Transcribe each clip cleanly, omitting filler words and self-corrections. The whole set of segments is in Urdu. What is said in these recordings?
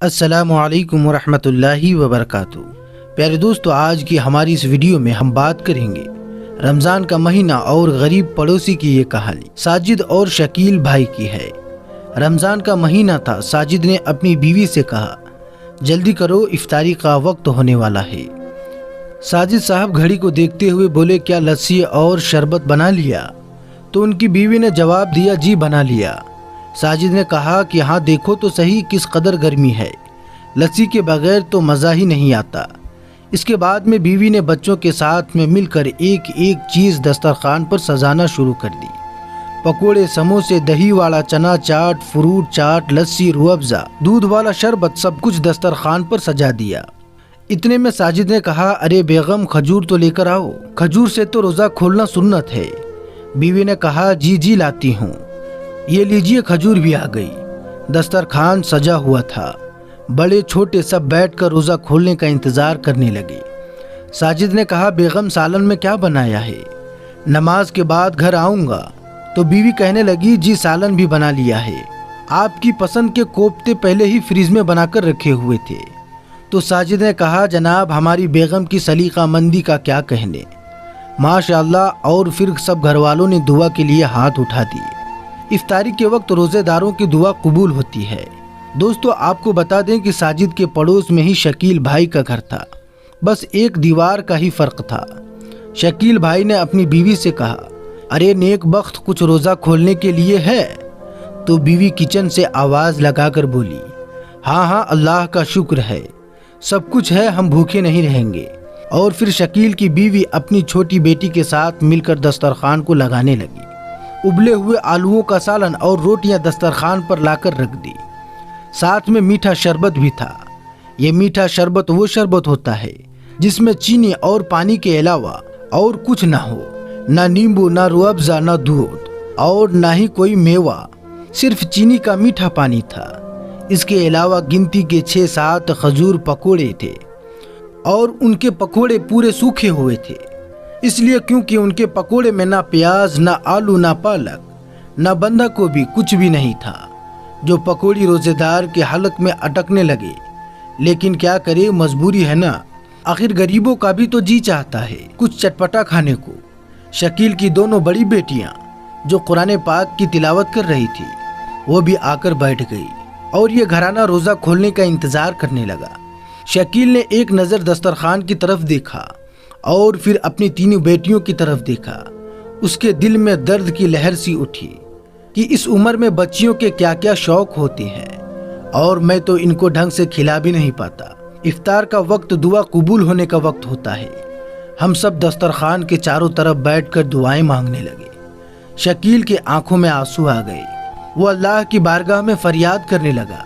السلام علیکم ورحمۃ اللہ وبرکاتہ۔ پیارے دوستو، آج کی ہماری اس ویڈیو میں ہم بات کریں گے رمضان کا مہینہ اور غریب پڑوسی کی یہ کہانی ساجد اور شکیل بھائی کی ہے۔ رمضان کا مہینہ تھا۔ ساجد نے اپنی بیوی سے کہا، جلدی کرو، افطاری کا وقت ہونے والا ہے۔ ساجد صاحب گھڑی کو دیکھتے ہوئے بولے، کیا لسی اور شربت بنا لیا؟ تو ان کی بیوی نے جواب دیا، جی بنا لیا۔ ساجد نے کہا کہ ہاں دیکھو تو صحیح کس قدر گرمی ہے، لسی کے بغیر تو مزہ ہی نہیں آتا۔ اس کے بعد میں بیوی نے بچوں کے ساتھ میں مل کر ایک ایک چیز دسترخوان پر سجانا شروع کر دی۔ پکوڑے، سموسے، دہی والا چنا چاٹ، فروٹ چاٹ، لسی، روح افزا، دودھ والا شربت، سب کچھ دسترخوان پر سجا دیا۔ اتنے میں ساجد نے کہا، ارے بیگم، کھجور تو لے کر آؤ، کھجور سے تو روزہ کھولنا سنت ہے۔ بیوی نے کہا، جی جی لاتی ہوں۔ یہ لیجئے، کھجور بھی آ گئی۔ دسترخوان سجا ہوا تھا۔ بڑے چھوٹے سب بیٹھ کر روزہ کھولنے کا انتظار کرنے لگے۔ ساجد نے کہا، بیگم سالن میں کیا بنایا ہے؟ نماز کے بعد گھر آؤں گا۔ تو بیوی کہنے لگی، جی سالن بھی بنا لیا ہے، آپ کی پسند کے کوفتے پہلے ہی فریج میں بنا کر رکھے ہوئے تھے۔ تو ساجد نے کہا، جناب ہماری بیگم کی سلیقہ مندی کا کیا کہنے، ماشاء اللہ۔ اور پھر سب گھر والوں نے دعا کے لیے ہاتھ اٹھا دیے۔ افطاری کے وقت روزے داروں کی دعا قبول ہوتی ہے۔ دوستو، آپ کو بتا دیں کہ ساجد کے پڑوس میں ہی شکیل بھائی کا گھر تھا، بس ایک دیوار کا ہی فرق تھا۔ شکیل بھائی نے اپنی بیوی سے کہا، ارے نیک بخت، کچھ روزہ کھولنے کے لیے ہے؟ تو بیوی کچن سے آواز لگا کر بولی، ہاں ہاں، اللہ کا شکر ہے، سب کچھ ہے، ہم بھوکے نہیں رہیں گے۔ اور پھر شکیل کی بیوی اپنی چھوٹی بیٹی کے ساتھ مل کر دسترخوان کو لگانے لگی۔ ابلے ہوئے آلوؤں کا سالن اور روٹیاں دسترخوان پر لا کر رکھ دی۔ ساتھ میں میٹھا شربت بھی تھا۔ یہ میٹھا شربت وہ شربت ہوتا ہے جس میں چینی اور پانی کے علاوہ اور کچھ نہ ہو، نہ نیمبو، نہ روح افزا، نہ دودھ اور نہ ہی کوئی میوہ، صرف چینی کا میٹھا پانی تھا۔ اس کے علاوہ گنتی کے 6-7 کھجور پکوڑے تھے، اور ان کے پکوڑے پورے سوکھے ہوئے تھے، اس لیے کیونکہ ان کے پکوڑے میں نہ پیاز، نہ آلو، نہ پالک، نہ بندھا گوبھی، کچھ بھی نہیں تھا۔ جو پکوڑی روزے دار کے حلق میں اٹکنے لگے، لیکن کیا کرے، مجبوری ہے نا، آخر غریبوں کا بھی تو جی چاہتا ہے کچھ چٹپٹا کھانے کو۔ شکیل کی دونوں بڑی بیٹیاں جو قرآن پاک کی تلاوت کر رہی تھی، وہ بھی آ کر بیٹھ گئی، اور یہ گھرانہ روزہ کھولنے کا انتظار کرنے لگا۔ شکیل نے ایک نظر دسترخوان کی طرف دیکھا اور پھر اپنی تینوں بیٹیوں کی طرف دیکھا۔ اس کے دل میں درد کی لہر سی اٹھی کہ اس عمر میں بچیوں کے کیا کیا شوق ہوتے ہیں، اور میں تو ان کو ڈھنگ سے کھلا بھی نہیں پاتا۔ افطار کا وقت دعا قبول ہونے کا وقت ہوتا ہے۔ ہم سب دسترخوان کے چاروں طرف بیٹھ کر دعائیں مانگنے لگے۔ شکیل کے آنکھوں میں آنسو آ گئے۔ وہ اللہ کی بارگاہ میں فریاد کرنے لگا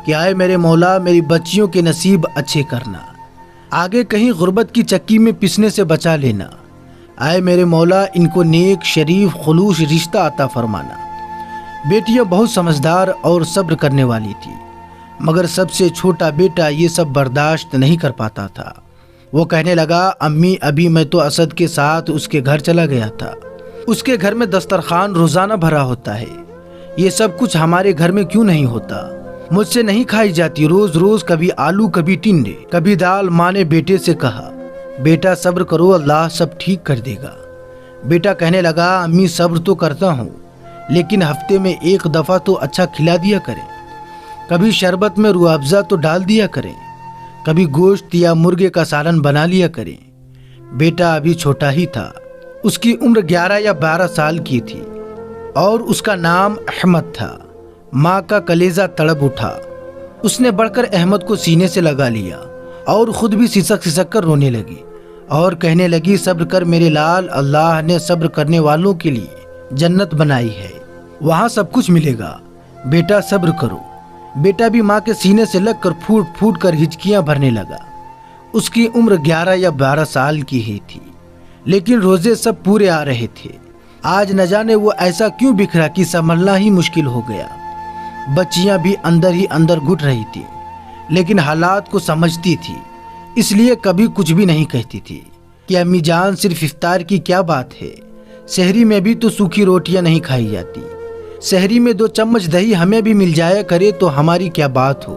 کہ آئے میرے مولا، میری بچیوں کے نصیب اچھے کرنا، آگے کہیں غربت کی چکی میں پسنے سے بچا لینا۔ آئے میرے مولا، ان کو نیک، شریف، خلوص رشتہ عطا فرمانا۔ بیٹیاں بہت سمجھدار اور صبر کرنے والی تھی، مگر سب سے چھوٹا بیٹا یہ سب برداشت نہیں کر پاتا تھا۔ وہ کہنے لگا، امی، ابھی میں تو اسد کے ساتھ اس کے گھر چلا گیا تھا، اس کے گھر میں دسترخوان روزانہ بھرا ہوتا ہے، یہ سب کچھ ہمارے گھر میں کیوں نہیں ہوتا؟ مجھ سے نہیں کھائی جاتی، روز روز کبھی آلو، کبھی ٹنڈے، کبھی دال۔ ماں نے بیٹے سے کہا، بیٹا صبر کرو، اللہ سب ٹھیک کر دے گا۔ بیٹا کہنے لگا، امی صبر تو کرتا ہوں، لیکن ہفتے میں ایک دفعہ تو اچھا کھلا دیا کریں، کبھی شربت میں روح افزا تو ڈال دیا کریں، کبھی گوشت یا مرغے کا سالن بنا لیا کریں۔ بیٹا ابھی چھوٹا ہی تھا، اس کی عمر 11 یا 12 سال کی تھی، اور اس کا نام احمد تھا۔ ماں کا کلیجہ تڑپ اٹھا۔ اس نے بڑھ کر احمد کو سینے سے لگا لیا اور خود بھی سسک سسک کر رونے لگی، اور کہنے لگی، صبر کر میرے لال، اللہ نے صبر کرنے والوں کے لیے جنت بنائی ہے، وہاں سب کچھ ملے گا، بیٹا صبر کرو۔ بیٹا بھی ماں کے سینے سے لگ کر پھوٹ پھوٹ کر ہچکیاں بھرنے لگا۔ اس کی عمر 11 یا 12 سال کی ہی تھی، لیکن روزے سب پورے آ رہے تھے۔ آج نہ جانے وہ ایسا کیوں بکھرا کہ سنبھلنا ہی مشکل ہو گیا۔ بچیاں بھی اندر ہی اندر گھٹ رہی تھی، لیکن حالات کو سمجھتی تھی، اس لیے کبھی کچھ بھی نہیں کہتی تھی کہ امی جان، صرف افطار کی کیا بات ہے، سحری میں بھی تو سوکھی روٹیاں نہیں کھائی جاتی، سحری میں 2 چمچ دہی ہمیں بھی مل جایا کرے تو ہماری کیا بات ہو۔